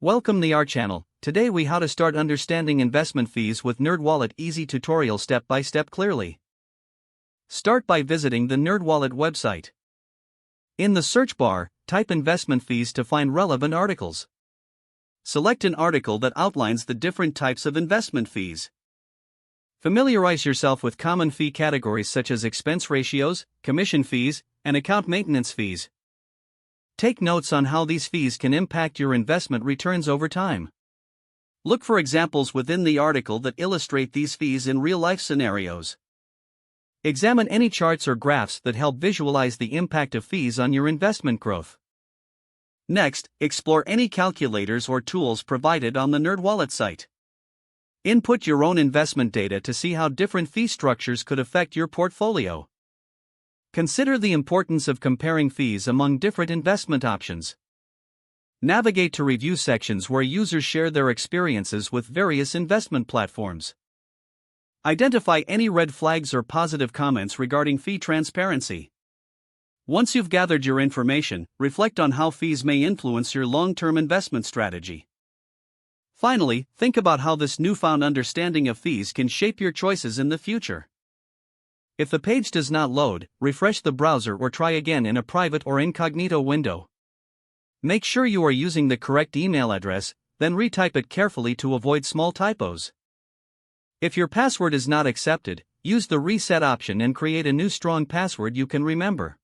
Welcome to our channel. Today we how to start understanding investment fees with NerdWallet easy tutorial step by step clearly. Start by visiting the NerdWallet website. In the search bar, type investment fees to find relevant articles. Select an article that outlines the different types of investment fees. Familiarize yourself with common fee categories such as expense ratios, commission fees, and account maintenance fees. Take notes on how these fees can impact your investment returns over time. Look for examples within the article that illustrate these fees in real-life scenarios. Examine any charts or graphs that help visualize the impact of fees on your investment growth. Next, explore any calculators or tools provided on the NerdWallet site. Input your own investment data to see how different fee structures could affect your portfolio. Consider the importance of comparing fees among different investment options. Navigate to review sections where users share their experiences with various investment platforms. Identify any red flags or positive comments regarding fee transparency. Once you've gathered your information, reflect on how fees may influence your long-term investment strategy. Finally, think about how this newfound understanding of fees can shape your choices in the future. If the page does not load, refresh the browser or try again in a private or incognito window. Make sure you are using the correct email address, then retype it carefully to avoid small typos. If your password is not accepted, use the reset option and create a new strong password you can remember.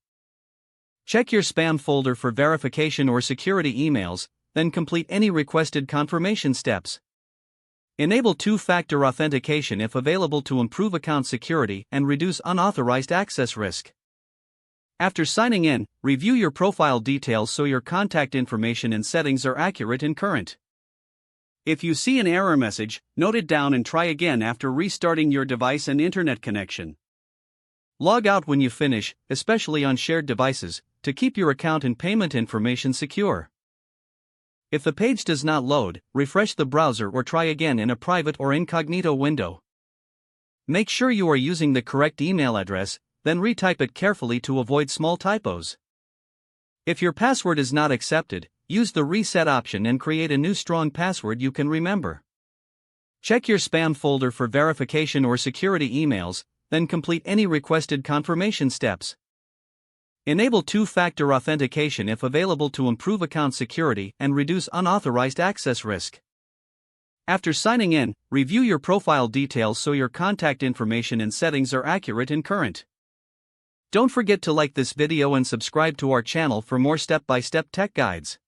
Check your spam folder for verification or security emails, then complete any requested confirmation steps. Enable two-factor authentication if available to improve account security and reduce unauthorized access risk. After signing in, review your profile details so your contact information and settings are accurate and current. If you see an error message, note it down and try again after restarting your device and internet connection. Log out when you finish, especially on shared devices, to keep your account and payment information secure. If the page does not load, refresh the browser or try again in a private or incognito window. Make sure you are using the correct email address, then retype it carefully to avoid small typos. If your password is not accepted, use the reset option and create a new strong password you can remember. Check your spam folder for verification or security emails, then complete any requested confirmation steps. Enable two-factor authentication if available to improve account security and reduce unauthorized access risk. After signing in, review your profile details so your contact information and settings are accurate and current. Don't forget to like this video and subscribe to our channel for more step-by-step tech guides.